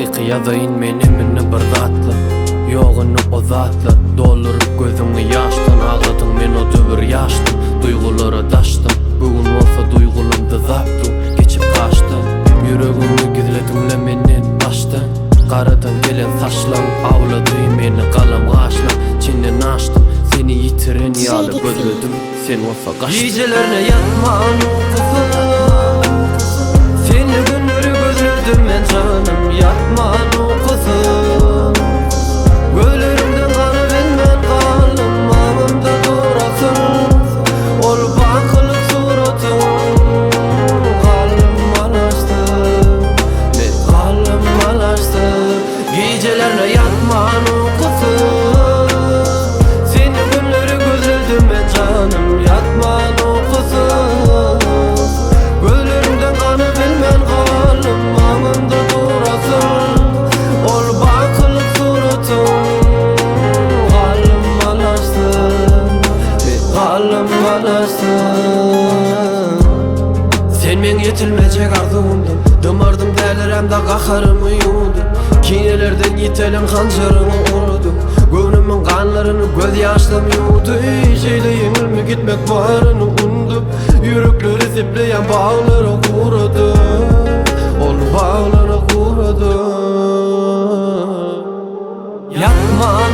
Haqiqi ýazyň menimini bir zatla, ýogyny o zatla. Doluryp gözüňi ýaşdan agadyň, men o döwür ýaşdym, duýgulara daşdym. Bugün bolsa duýgulymdy zapdym, geçip kaçdym. Ýüregimi gizlediňle menden başdan. Garadan gelen saçlaň awlady meni galam gaşla. Çinden açdym, seni ýitiren ýaly gözledim, sen bolsa gaçdym. Gecelerine yatman kızım, seni günleri gözledim men canım, yatman kızım. Gözlerimden kanı bilmen kalım, mamımda durasın, ol bakılık suratın. Kalım malaştı, ne kalım malaştı. Gecelerine yatman kızım, seni günleri gözledim men canım, yatman kızım. Gözlerimden kanı bilmen kalım, mamımda durasın, ol bakılık suratın. Kalım malaştı, kalım malaştı. Sen men yetilmeyecek arzumdun, dımardım deliremde kaharımı yudum. Kinelerden yitelen hançarını urudum, gönlümün kanlarını göz yaşlam yudu. Şeyle yenilme gitmek varını undup, yürekleri zipleyen bağları kuradı, ol bağları kuradı. Yatman